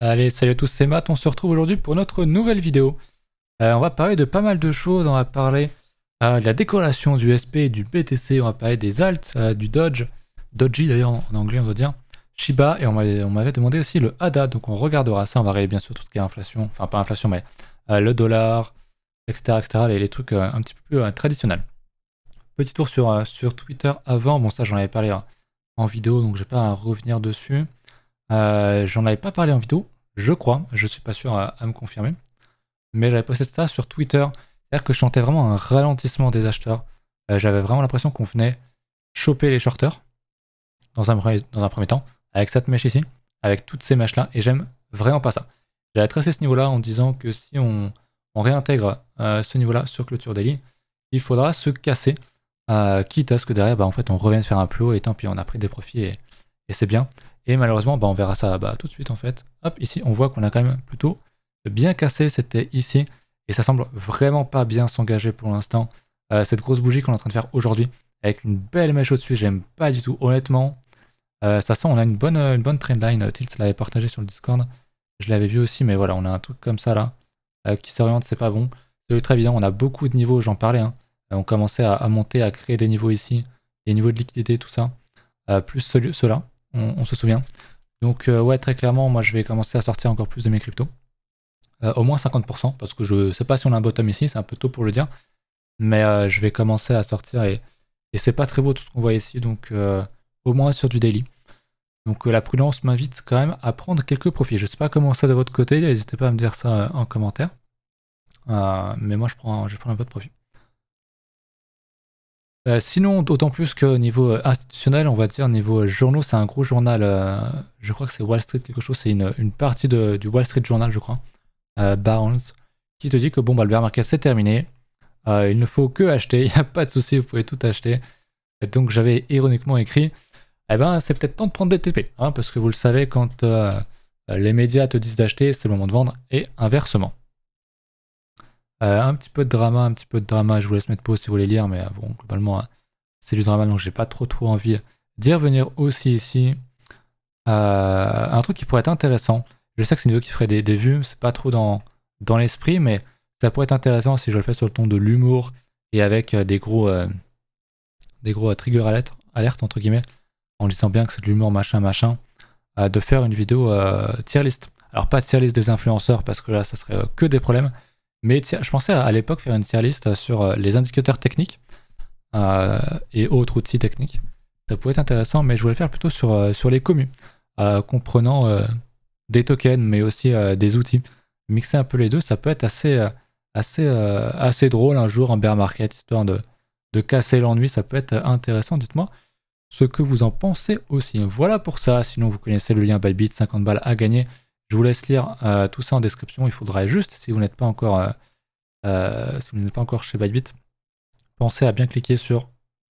Allez, salut à tous, c'est Matt, on se retrouve aujourd'hui pour notre nouvelle vidéo. On va parler de pas mal de choses, on va parler de la décoration du SP et du BTC, on va parler des alts, du Dodge, Doji d'ailleurs en anglais on doit dire, Shiba, et on m'avait demandé aussi le ADA, donc on regardera ça, on va regarder bien sûr tout ce qui est inflation, enfin pas inflation mais le dollar, etc. les trucs un petit peu plus traditionnels. Petit tour sur Twitter avant, bon ça j'en avais parlé en vidéo donc je vais pas revenir dessus. J'en avais pas parlé en vidéo, je crois, je suis pas sûr à me confirmer, mais j'avais posté ça sur Twitter, c'est-à-dire que je sentais vraiment un ralentissement des acheteurs. J'avais vraiment l'impression qu'on venait choper les shorters dans un premier temps, avec cette mèche ici, avec toutes ces mèches là, et j'aime vraiment pas ça. J'avais tracé ce niveau là en disant que si on réintègre ce niveau là sur clôture daily, il faudra se casser, quitte à ce que derrière en fait on revienne faire un plus haut et tant pis on a pris des profits et c'est bien. Et malheureusement, on verra ça tout de suite en fait. Hop, ici, on voit qu'on a quand même plutôt bien cassé, c'était ici. Et ça semble vraiment pas bien s'engager pour l'instant. Cette grosse bougie qu'on est en train de faire aujourd'hui, avec une belle mèche au-dessus, j'aime pas du tout. Honnêtement, ça sent, on a une bonne trendline. Tilt l'avait partagé sur le Discord. Je l'avais vu aussi, mais voilà, on a un truc comme ça là, qui s'oriente, c'est pas bon. C'est très évident, on a beaucoup de niveaux, j'en parlais. On commençait à monter, à créer des niveaux ici, des niveaux de liquidité, tout ça. Plus ceux-là. On se souvient. Donc ouais, très clairement, moi je vais commencer à sortir encore plus de mes cryptos. Au moins 50%, parce que je sais pas si on a un bottom ici, c'est un peu tôt pour le dire. Mais je vais commencer à sortir et c'est pas très beau tout ce qu'on voit ici, donc au moins sur du daily. Donc la prudence m'invite quand même à prendre quelques profits. Je sais pas comment c'est de votre côté, n'hésitez pas à me dire ça en commentaire. Mais moi je vais prendre un peu de profit. Sinon, d'autant plus qu'au niveau institutionnel, on va dire, niveau journaux, c'est un gros journal, je crois que c'est Wall Street quelque chose, c'est une partie du Wall Street Journal, je crois, Barnes, qui te dit que bon, le bear market c'est terminé, il ne faut que acheter, il n'y a pas de souci, vous pouvez tout acheter. Et donc j'avais ironiquement écrit, c'est peut-être temps de prendre des TP, parce que vous le savez, quand les médias te disent d'acheter, c'est le moment de vendre, et inversement. Un petit peu de drama, je vous laisse mettre pause si vous voulez lire, mais bon, globalement, c'est du drama, donc j'ai pas trop envie d'y revenir aussi ici. Un truc qui pourrait être intéressant, je sais que c'est une vidéo qui ferait des vues, c'est pas trop dans l'esprit, mais ça pourrait être intéressant si je le fais sur le ton de l'humour et avec des gros trigger alert entre guillemets, en disant bien que c'est de l'humour machin, de faire une vidéo tier list. Alors pas tier list des influenceurs, parce que là, ça serait que des problèmes. Mais je pensais à l'époque faire une tier list sur les indicateurs techniques et autres outils techniques. Ça pourrait être intéressant, mais je voulais faire plutôt sur les commus, comprenant des tokens, mais aussi des outils. Mixer un peu les deux, ça peut être assez drôle un jour en bear market, histoire de casser l'ennui, ça peut être intéressant. Dites-moi ce que vous en pensez aussi. Voilà pour ça, sinon vous connaissez le lien Bybit, 50 balles à gagner. Je vous laisse lire tout ça en description. Il faudra juste, si vous n'êtes pas encore chez Bybit, pensez à bien cliquer sur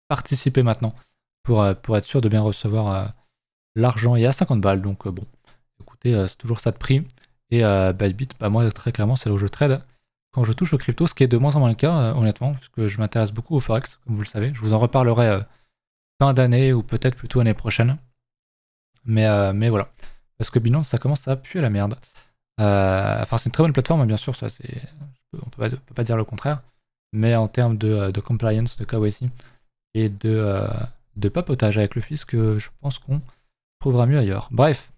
participer maintenant pour être sûr de bien recevoir l'argent. Il y a 50 balles, donc bon, écoutez, c'est toujours ça de prix. Et Bybit, moi très clairement, c'est là où je trade quand je touche aux crypto, ce qui est de moins en moins le cas, honnêtement, puisque je m'intéresse beaucoup au Forex, comme vous le savez. Je vous en reparlerai fin d'année ou peut-être plutôt année prochaine. Mais voilà. Parce que Binance, ça commence à puer la merde. Enfin, c'est une très bonne plateforme, bien sûr, ça, on peut pas dire le contraire. Mais en termes de compliance, de KYC et de papotage avec le fisc, je pense qu'on trouvera mieux ailleurs. Bref.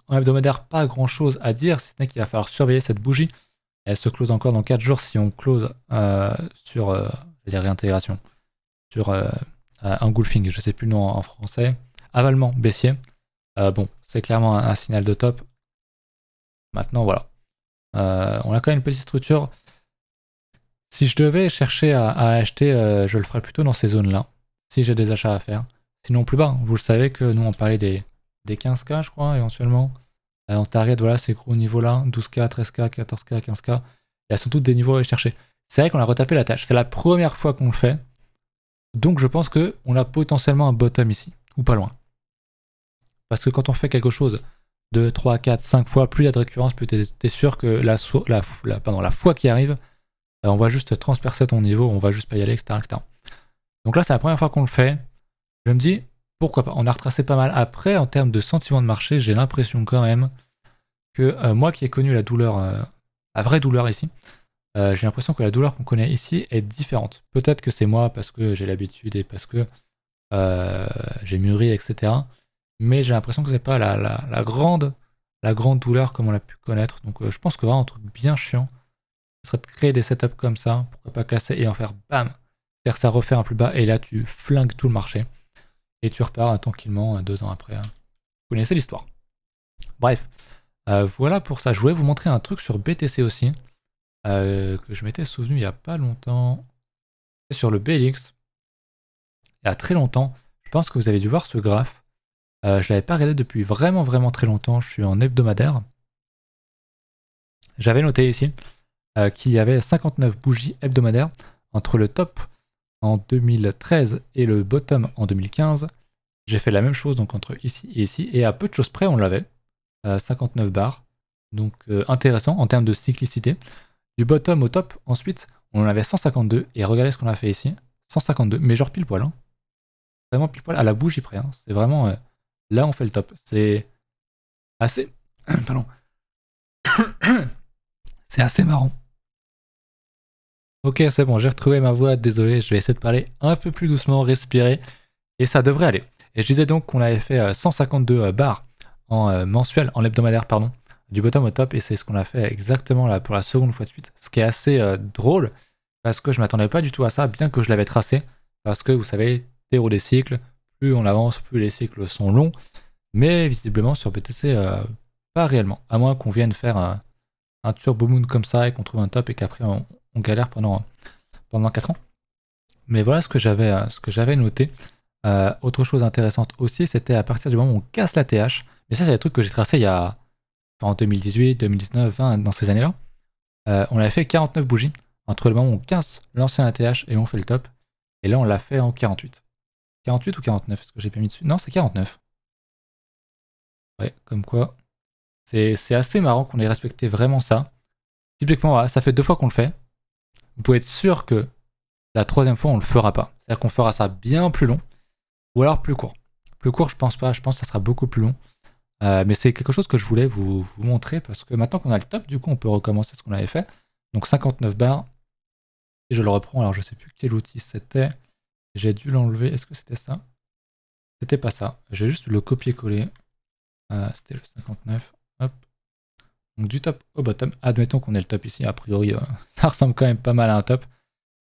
En hebdomadaire, pas grand chose à dire, si ce n'est qu'il va falloir surveiller cette bougie. Elle se close encore dans 4 jours si on close sur réintégration, sur engulfing, je sais plus le nom en français, avalement baissier. Bon, c'est clairement un signal de top. Maintenant, voilà. On a quand même une petite structure. Si je devais chercher à acheter, je le ferais plutôt dans ces zones-là, si j'ai des achats à faire. Sinon plus bas, vous le savez que nous on parlait des 15K, je crois, éventuellement. On target, voilà, ces gros niveaux-là, 12K, 13K, 14K, 15K. Et elles sont toutes des niveaux à aller chercher. C'est vrai qu'on a retapé la tâche. C'est la première fois qu'on le fait. Donc je pense qu'on a potentiellement un bottom ici, ou pas loin. Parce que quand on fait quelque chose 2, 3, 4, 5 fois, plus il y a de récurrence, plus t'es sûr que la fois qui arrive, on va juste transpercer ton niveau, on va juste pas y aller, etc. Donc là, c'est la première fois qu'on le fait. Je me dis, pourquoi pas. On a retracé pas mal. Après, en termes de sentiment de marché, j'ai l'impression quand même que moi qui ai connu la douleur, la vraie douleur ici, j'ai l'impression que la douleur qu'on connaît ici est différente. Peut-être que c'est moi parce que j'ai l'habitude et parce que j'ai mûri, etc. Mais j'ai l'impression que c'est pas la grande douleur comme on l'a pu connaître. Donc je pense que vraiment un truc bien chiant, ce serait de créer des setups comme ça, pourquoi pas casser et en faire bam, faire ça refaire un plus bas et là tu flingues tout le marché. Et tu repars tranquillement 2 ans après. Vous connaissez l'histoire. Bref, voilà pour ça. Je voulais vous montrer un truc sur BTC aussi, que je m'étais souvenu il n'y a pas longtemps. Sur le BLX, il y a très longtemps. Je pense que vous avez dû voir ce graphe. Je ne l'avais pas regardé depuis vraiment très longtemps. Je suis en hebdomadaire. J'avais noté ici qu'il y avait 59 bougies hebdomadaires entre le top en 2013 et le bottom en 2015. J'ai fait la même chose donc entre ici et ici. Et à peu de choses près, on l'avait. 59 barres. Donc intéressant en termes de cyclicité. Du bottom au top, ensuite, on en avait 152. Et regardez ce qu'on a fait ici. 152, mais genre pile poil. Hein. Vraiment pile poil à la bougie près. Hein. C'est vraiment... là, on fait le top. C'est assez... Pardon. C'est assez marrant. Ok, c'est bon, j'ai retrouvé ma voix. Désolé, je vais essayer de parler un peu plus doucement, respirer. Et ça devrait aller. Et je disais donc qu'on avait fait 152 barres en mensuel, en hebdomadaire, pardon, du bottom au top. Et c'est ce qu'on a fait exactement là pour la seconde fois de suite. Ce qui est assez drôle, parce que je m'attendais pas du tout à ça, bien que je l'avais tracé. Parce que vous savez, théorie des cycles, plus on avance, plus les cycles sont longs. Mais visiblement sur BTC, pas réellement. À moins qu'on vienne faire un turbo moon comme ça et qu'on trouve un top et qu'après on galère pendant 4 ans. Mais voilà ce que j'avais noté. Autre chose intéressante aussi, c'était à partir du moment où on casse la TH. Mais ça, c'est des trucs que j'ai tracés il y a en 2018, 2019, 20, dans ces années-là. On avait fait 49 bougies entre le moment où on casse l'ancien ATH et on fait le top. Et là, on l'a fait en 48. 48 ou 49? Est-ce que j'ai pas mis dessus? Non, c'est 49. Ouais, comme quoi. C'est assez marrant qu'on ait respecté vraiment ça. Typiquement, voilà, ça fait 2 fois qu'on le fait. Vous pouvez être sûr que la 3e fois, on le fera pas. C'est-à-dire qu'on fera ça bien plus long. Ou alors plus court. Plus court, je pense pas. Je pense que ça sera beaucoup plus long. Mais c'est quelque chose que je voulais vous montrer parce que maintenant qu'on a le top, du coup, on peut recommencer ce qu'on avait fait. Donc 59 barres. Et je le reprends. Alors, je sais plus quel outil c'était. J'ai dû l'enlever. Est-ce que c'était ça? C'était pas ça. J'ai juste le copier-coller. C'était le 59. Hop. Donc du top au bottom. Admettons qu'on ait le top ici. A priori, ça ressemble quand même pas mal à un top.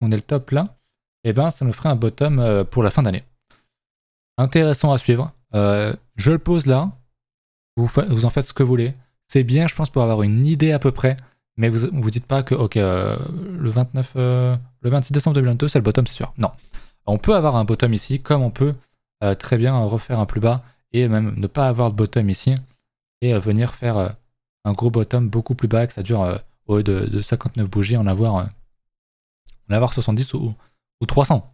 On est le top là. Et ben, ça nous ferait un bottom pour la fin d'année. Intéressant à suivre. Je le pose là. Vous en faites ce que vous voulez. C'est bien, je pense, pour avoir une idée à peu près. Mais vous dites pas que, ok, le 26 décembre 2022, c'est le bottom, c'est sûr. Non. On peut avoir un bottom ici, comme on peut très bien refaire un plus bas et même ne pas avoir de bottom ici et venir faire un gros bottom beaucoup plus bas, que ça dure au lieu de 59 bougies, en avoir 70 ou 300.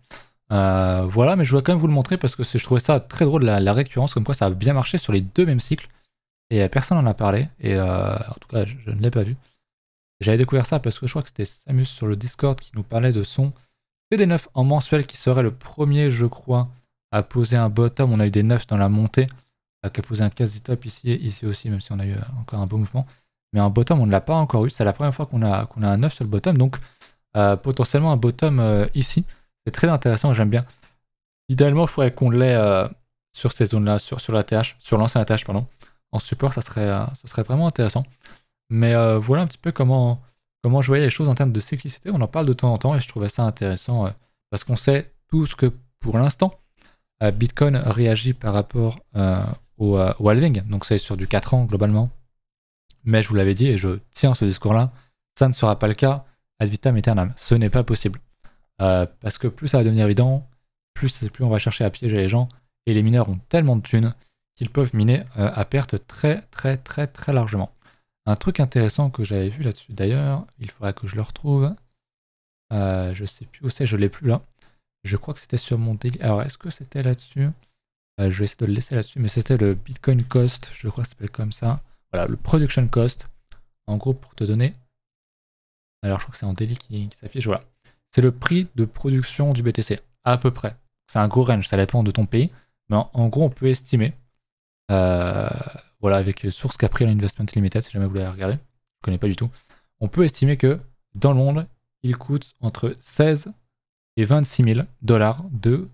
Voilà, mais je voulais quand même vous le montrer parce que je trouvais ça très drôle, la récurrence, comme quoi ça a bien marché sur les 2 mêmes cycles. Et personne n'en a parlé, et en tout cas, je ne l'ai pas vu. J'avais découvert ça parce que je crois que c'était Samus sur le Discord qui nous parlait de son TD9 en mensuel qui serait le premier, je crois, à poser un bottom. On a eu des 9 dans la montée, qui a posé un quasi-top ici et ici aussi, même si on a eu encore un beau mouvement. Mais un bottom, on ne l'a pas encore eu. C'est la première fois qu'on a un 9 sur le bottom, donc potentiellement un bottom ici. C'est très intéressant, j'aime bien. Idéalement, il faudrait qu'on l'ait sur ces zones-là, sur la TH, sur l'ancien TH, pardon. En support, ça serait vraiment intéressant. Mais voilà un petit peu comment je voyais les choses en termes de cyclicité. On en parle de temps en temps et je trouvais ça intéressant parce qu'on sait tous que pour l'instant, Bitcoin réagit par rapport au halving. Donc c'est sur du 4 ans globalement. Mais je vous l'avais dit et je tiens ce discours-là, ça ne sera pas le cas ad vitam aeternam. Ce n'est pas possible. Parce que plus ça va devenir évident, plus on va chercher à piéger les gens et les mineurs ont tellement de thunes qu'ils peuvent miner à perte très largement. Un truc intéressant que j'avais vu là-dessus d'ailleurs, il faudra que je le retrouve. Je sais plus où c'est, je l'ai plus là. Je crois que c'était sur mon daily. Alors est-ce que c'était là-dessus? Je vais essayer de le laisser là-dessus, mais c'était le Bitcoin Cost, je crois que ça s'appelle comme ça. Voilà, le Production Cost. En gros, pour te donner. Alors je crois que c'est en daily qui s'affiche, voilà. C'est le prix de production du BTC, à peu près. C'est un gros range, ça dépend de ton pays. Mais en gros, on peut estimer voilà, avec Source Capital Investment Limited, si jamais vous voulez regarder, je ne connais pas du tout, on peut estimer que dans le monde, il coûte entre 16 et 26 000 $ de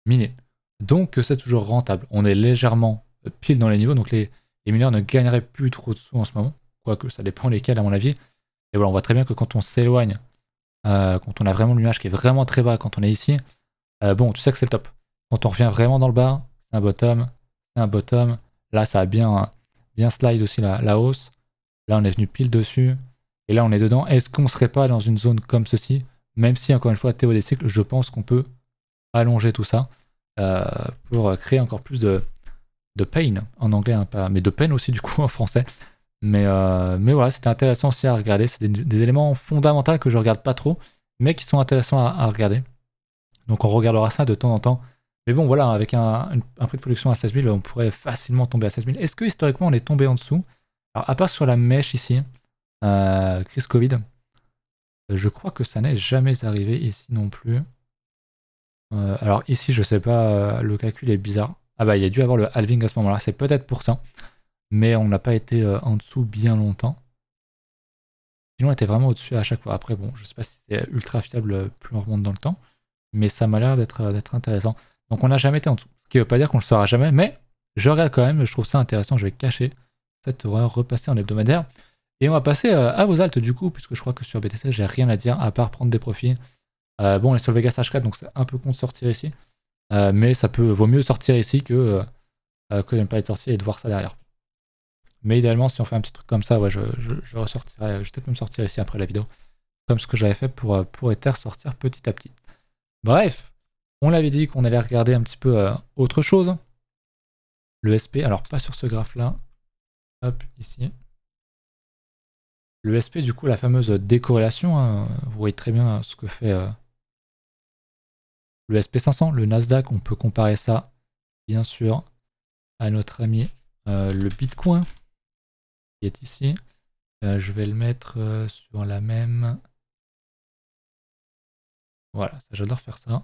miner. Donc c'est toujours rentable. On est légèrement pile dans les niveaux, donc les mineurs ne gagneraient plus trop de sous en ce moment, quoique ça dépend lesquels à mon avis. Et voilà, on voit très bien que quand on s'éloigne, quand on a vraiment le nuage qui est vraiment très bas, quand on est ici, bon, tu sais que c'est le top. Quand on revient vraiment dans le bas, c'est un bottom, c'est un bottom. Là, ça a bien slide aussi la hausse. Là, on est venu pile dessus. Et là, on est dedans. Est-ce qu'on serait pas dans une zone comme ceci? Même si, encore une fois, théo des cycles, je pense qu'on peut allonger tout ça pour créer encore plus de pain en anglais, hein, mais de peine aussi du coup en français. Mais voilà, c'était intéressant aussi à regarder. C'est des éléments fondamentaux que je regarde pas trop, mais qui sont intéressants à regarder. Donc on regardera ça de temps en temps. Mais bon, voilà, avec un prix de production à 16 000, on pourrait facilement tomber à 16 000. Est-ce que historiquement on est tombé en dessous? Alors, à part sur la mèche ici, crise Covid, je crois que ça n'est jamais arrivé ici non plus. Alors ici, je sais pas, le calcul est bizarre. Ah bah, il y a dû avoir le halving à ce moment-là, c'est peut-être pour ça. Mais on n'a pas été en dessous bien longtemps. Sinon, on était vraiment au-dessus à chaque fois. Après, bon, je sais pas si c'est ultra fiable plus on remonte dans le temps. Mais ça m'a l'air d'être intéressant. Donc on n'a jamais été en dessous. Ce qui ne veut pas dire qu'on le saura jamais, mais je regarde quand même, je trouve ça intéressant. Je vais cacher cette horreur, repasser en hebdomadaire. Et on va passer à vos altes du coup, puisque je crois que sur BTC, j'ai rien à dire à part prendre des profits. Bon, on est sur le Vegas H4, donc c'est un peu con de sortir ici. Mais ça vaut mieux sortir ici que de ne pas être sorti et de voir ça derrière. Mais idéalement, si on fait un petit truc comme ça, ouais, je ressortirai. Je vais peut-être me sortir ici après la vidéo. Comme ce que j'avais fait pour Ether sortir petit à petit. Bref, on l'avait dit qu'on allait regarder un petit peu autre chose. Le SP, alors pas sur ce graphe-là. Hop, ici. Le SP, du coup, la fameuse décorrélation, hein, vous voyez très bien ce que fait le SP500, le Nasdaq. On peut comparer ça, bien sûr, à notre ami le Bitcoin, qui est ici. Je vais le mettre sur la même... Voilà, ça j'adore faire ça.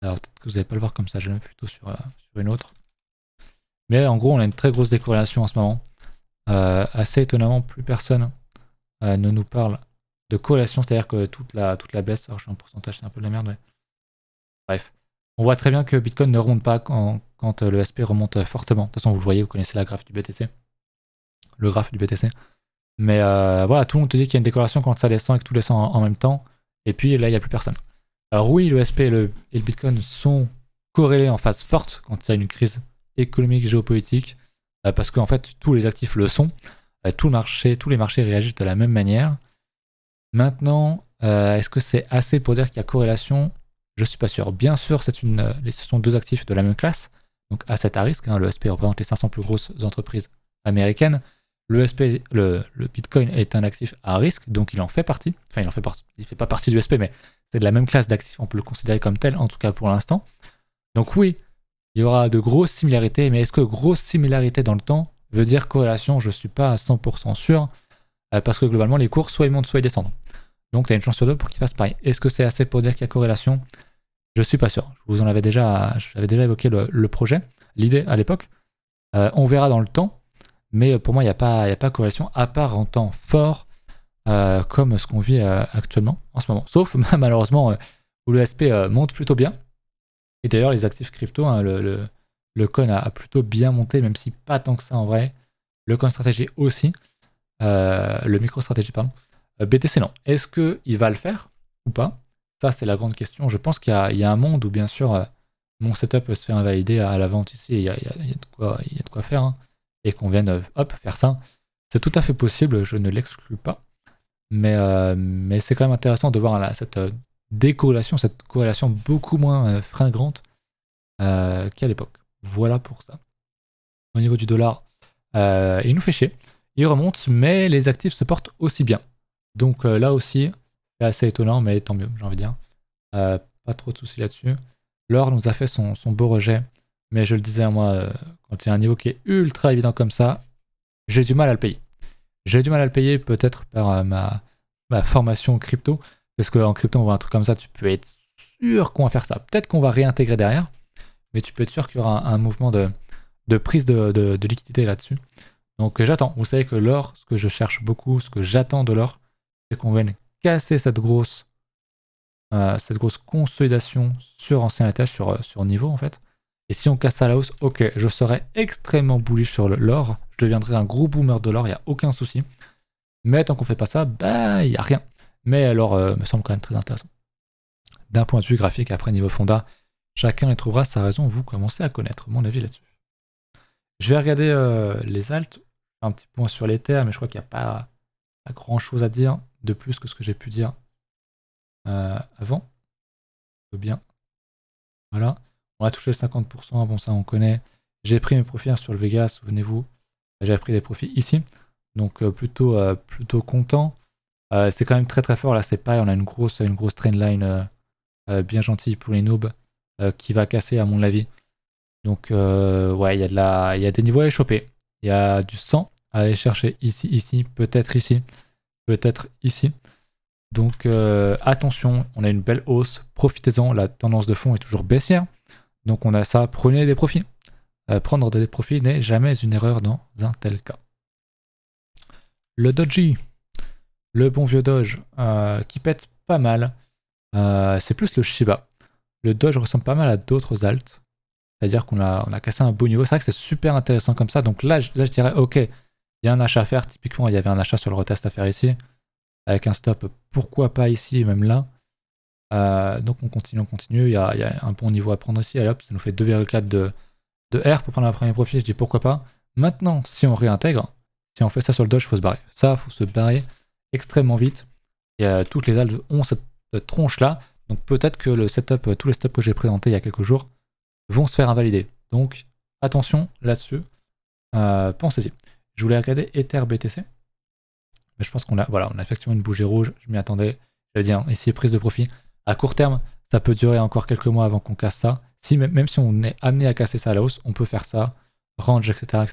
Alors peut-être que vous n'allez pas le voir comme ça, je vais le mettre plutôt sur une autre. Mais en gros, on a une très grosse décorrélation en ce moment. Assez étonnamment, plus personne ne nous parle de corrélation, c'est-à-dire que toute la baisse, alors je suis en pourcentage, c'est un peu de la merde, ouais. Bref, on voit très bien que Bitcoin ne remonte pas quand le SP remonte fortement. De toute façon, vous le voyez, vous connaissez la graphe du BTC. Le graphe du BTC. Mais voilà, tout le monde te dit qu'il y a une décorrélation quand ça descend et que tout descend en même temps. Et puis là, il n'y a plus personne. Alors oui, le SP et le Bitcoin sont corrélés en phase forte quand il y a une crise économique, géopolitique, parce qu'en fait, tous les actifs le sont. Tous les marchés réagissent de la même manière. Maintenant, est-ce que c'est assez pour dire qu'il y a corrélation? Je suis pas sûr. Bien sûr, ce sont deux actifs de la même classe, donc asset à risque. Hein, le SP représente les 500 plus grosses entreprises américaines. Le Bitcoin est un actif à risque, donc il en fait partie. Enfin, il fait pas partie du SP, mais c'est de la même classe d'actifs, on peut le considérer comme tel, en tout cas pour l'instant. Donc oui, il y aura de grosses similarités, mais est-ce que grosse similarité dans le temps veut dire corrélation? Je suis pas à 100% sûr, parce que globalement, les cours, soit ils montent, soit ils descendent. Donc tu as une chance sur deux pour qu'ils fassent pareil. Est-ce que c'est assez pour dire qu'il y a corrélation? Je suis pas sûr. J'avais déjà évoqué le projet, l'idée à l'époque. On verra dans le temps. Mais pour moi, il n'y a pas corrélation, à part en temps fort, comme ce qu'on vit actuellement, en ce moment. Sauf, malheureusement, où le SP monte plutôt bien. Et d'ailleurs, les actifs crypto, hein, le coin a plutôt bien monté, même si pas tant que ça en vrai. Le coin stratégie aussi. Le micro-stratégie, pardon. BTC, non. Est-ce qu'il va le faire ou pas? Ça, c'est la grande question. Je pense qu'il y a un monde où, bien sûr, mon setup peut se faire invalider à la vente ici. Il y a de quoi faire, hein. Et qu'on vienne faire ça. C'est tout à fait possible, je ne l'exclus pas. Mais c'est quand même intéressant de voir cette décorrélation, cette corrélation beaucoup moins fringante qu'à l'époque. Voilà pour ça. Au niveau du dollar, il nous fait chier. Il remonte, mais les actifs se portent aussi bien. Donc là aussi, c'est assez étonnant, mais tant mieux, j'ai envie de dire. Pas trop de soucis là-dessus. L'or nous a fait son beau rejet. Mais je le disais à moi, quand il y a un niveau qui est ultra évident comme ça, j'ai du mal à le payer. J'ai du mal à le payer peut-être par ma formation crypto, parce qu'en crypto, on voit un truc comme ça, tu peux être sûr qu'on va faire ça. Peut-être qu'on va réintégrer derrière, mais tu peux être sûr qu'il y aura un mouvement de de prise de liquidité là-dessus. Donc j'attends. Vous savez que l'or, ce que je cherche beaucoup, ce que j'attends de l'or, c'est qu'on vienne casser cette grosse consolidation sur ancien étage, sur niveau en fait. Et si on casse ça à la hausse, ok, je serai extrêmement bullish sur l'or. Je deviendrai un gros boomer de l'or, il n'y a aucun souci. Mais tant qu'on fait pas ça, bah il n'y a rien. Mais l'or me semble quand même très intéressant. D'un point de vue graphique, après niveau fonda, chacun y trouvera sa raison, vous commencez à connaître mon avis là-dessus. Je vais regarder les alts, un petit point sur l'Ether, mais je crois qu'il n'y a pas grand chose à dire de plus que ce que j'ai pu dire avant. Bien. Voilà. On a touché le 50%, bon ça on connaît. J'ai pris mes profits sur le Vega, souvenez-vous. J'avais pris des profits ici. Donc plutôt content. C'est quand même très très fort là, c'est pareil, on a une grosse trendline bien gentille pour les noobs qui va casser à mon avis. Donc ouais, il y a des niveaux à aller choper. Il y a du 100 à aller chercher ici, peut-être ici. Donc attention, on a une belle hausse, profitez-en, la tendance de fond est toujours baissière. Donc on a ça, prenez des profits. Prendre des profits n'est jamais une erreur dans un tel cas. Le Doji, le bon vieux Doge, qui pète pas mal. C'est plus le Shiba. Le Doge ressemble pas mal à d'autres alts. C'est-à-dire qu'on a cassé un beau niveau. C'est vrai que c'est super intéressant comme ça. Donc là, je dirais, ok, il y a un achat à faire. Typiquement, il y avait un achat sur le retest à faire ici. Avec un stop, pourquoi pas ici, même là. Donc on continue. Il y a un bon niveau à prendre aussi. Allez hop, ça nous fait 2,4 de R pour prendre un premier profit. Je dis pourquoi pas. Maintenant, si on réintègre, si on fait ça sur le Doge, il faut se barrer. Ça, il faut se barrer extrêmement vite. Et toutes les alts ont cette tronche-là. Donc peut-être que le setup, tous les stops que j'ai présentés il y a quelques jours, vont se faire invalider. Donc attention là-dessus. Pensez-y. Je voulais regarder Ether BTC. Mais je pense qu'on a effectivement une bougie rouge. Je m'y attendais. Je vais dire, ici, prise de profit. À court terme, ça peut durer encore quelques mois avant qu'on casse ça. Même si on est amené à casser ça à la hausse, on peut faire ça, range, etc.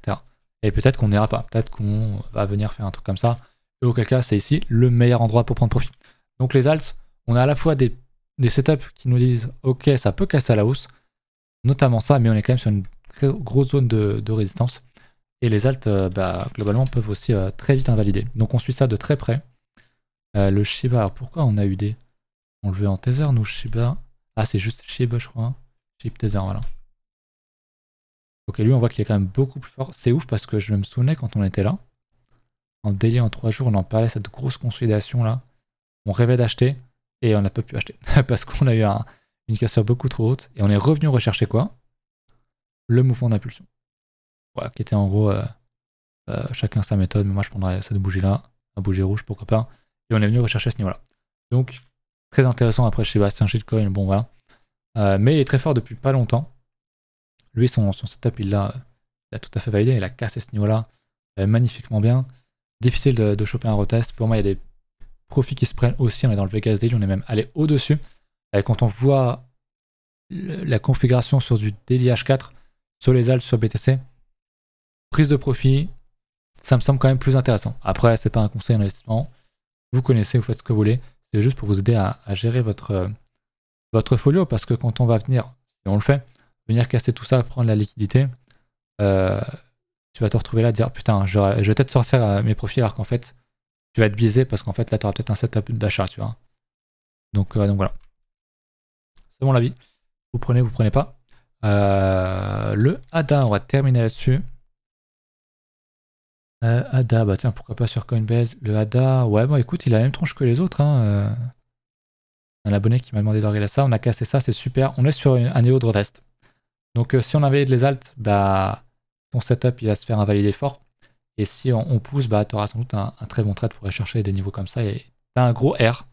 Et peut-être qu'on n'ira pas. Peut-être qu'on va venir faire un truc comme ça. Et auquel cas, c'est ici le meilleur endroit pour prendre profit. Donc les alts, on a à la fois des setups qui nous disent ok, ça peut casser à la hausse, notamment ça, mais on est quand même sur une très grosse zone de résistance. Et les alts, globalement, peuvent aussi très vite invalider. Donc on suit ça de très près. Le Shiba, alors pourquoi on a eu des... On le veut en Tether, nous, Shiba. Ah, c'est juste Shiba, je crois. Shib Tether, voilà. Ok, lui, on voit qu'il est quand même beaucoup plus fort. C'est ouf parce que je me souvenais quand on était là. En daily, en 3 jours, on en parlait, cette grosse consolidation là. On rêvait d'acheter et on n'a pas pu acheter. Parce qu'on a eu une cassure beaucoup trop haute. Et on est revenu rechercher quoi? Le mouvement d'impulsion. Voilà, qui était en gros chacun sa méthode, mais moi je prendrais cette bougie là, la bougie rouge, pourquoi pas. Et on est venu rechercher ce niveau-là. Donc, très intéressant après chez Bastien Shitcoin, bon voilà. Mais il est très fort depuis pas longtemps. Lui, son setup, il l'a tout à fait validé, il a cassé ce niveau-là magnifiquement bien. Difficile de choper un retest. Pour moi, il y a des profits qui se prennent aussi. On est dans le Vegas Daily, on est même allé au-dessus. Quand on voit la configuration sur du Daily H4, sur les alts, sur BTC, prise de profit, ça me semble quand même plus intéressant. Après, c'est pas un conseil d'investissement. Vous connaissez, vous faites ce que vous voulez. C'est juste pour vous aider à gérer votre folio, parce que quand on va venir, et on le fait, venir casser tout ça, prendre la liquidité, tu vas te retrouver là à dire putain, je vais peut-être sortir mes profits alors qu'en fait, tu vas être biaisé parce qu'en fait là, tu auras peut-être un setup d'achat, tu vois. Donc voilà. C'est mon avis. Vous prenez pas. Le ADA, on va terminer là-dessus. ADA, bah tiens, pourquoi pas sur Coinbase. Le ADA, ouais, bon écoute, il a la même tronche que les autres. Un abonné qui m'a demandé de regarder ça. On a cassé ça, c'est super. On est sur un niveau de retest. Donc si on invalide les alts, bah ton setup il va se faire invalider fort. Et si on pousse, bah tu auras sans doute un très bon trade pour aller chercher des niveaux comme ça. Et t'as un gros R,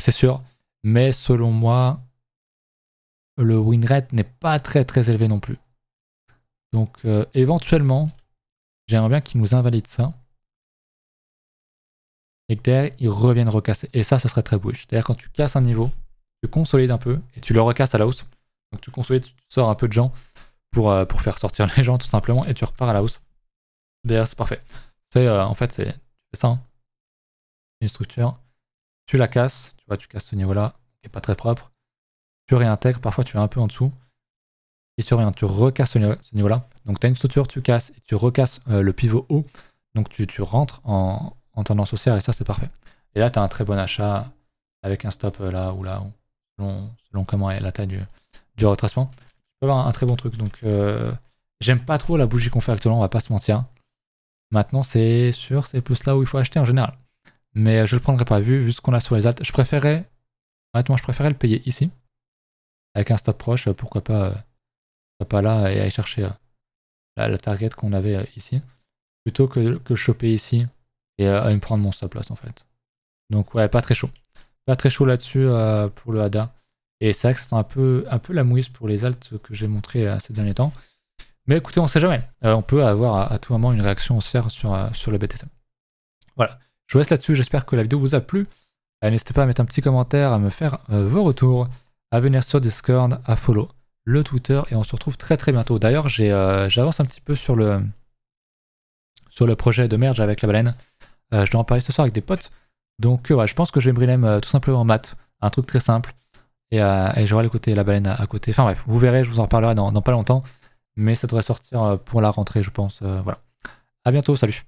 c'est sûr. Mais selon moi, le win rate n'est pas très très élevé non plus. Donc éventuellement, j'aimerais bien qu'ils nous invalident ça. Et que derrière, ils reviennent recasser. Et ça, ce serait très bullish. C'est-à-dire quand tu casses un niveau, tu consolides un peu et tu le recasses à la hausse. Donc tu consolides, tu sors un peu de gens pour faire sortir les gens tout simplement et tu repars à la hausse. D'ailleurs, c'est parfait. En fait, tu fais ça. Hein. Une structure, tu la casses, tu vois, tu casses ce niveau-là, qui n'est pas très propre. Tu réintègres, parfois tu es un peu en dessous. et tu reviens, tu recasses ce niveau-là. Donc tu as une structure, tu casses et tu recasses le pivot haut. Donc tu rentres en tendance haussière et ça c'est parfait. Et là tu as un très bon achat avec un stop là ou là, selon comment est la taille du retracement. Tu peux avoir un très bon truc. Donc j'aime pas trop la bougie qu'on fait actuellement, on va pas se mentir. Maintenant c'est sûr, c'est plus là où il faut acheter en général. Mais je le prendrai pas vu ce qu'on a sur les alts. Honnêtement je préférais le payer ici. Avec un stop proche, pourquoi pas là et aller chercher la target qu'on avait ici. Plutôt que le choper ici et à me prendre mon stop loss en fait. Donc ouais, pas très chaud. Pas très chaud là-dessus pour le ADA. Et c'est vrai que c'est un peu la mouise pour les alts que j'ai montré ces derniers temps. Mais écoutez, on sait jamais. On peut avoir à tout moment une réaction haussière sur le BTC. Voilà, je vous laisse là-dessus. J'espère que la vidéo vous a plu. N'hésitez pas à mettre un petit commentaire, à me faire vos retours, à venir sur Discord, à follow le Twitter et on se retrouve très très bientôt. D'ailleurs, j'avance un petit peu sur le projet de merge avec la baleine. Je dois en parler ce soir avec des potes. Donc ouais, je pense que je vais me rename tout simplement en maths. Un truc très simple. Et j'aurai le côté la baleine à côté. Enfin bref, vous verrez, je vous en reparlerai dans pas longtemps. Mais ça devrait sortir pour la rentrée, je pense. Voilà. À bientôt, salut.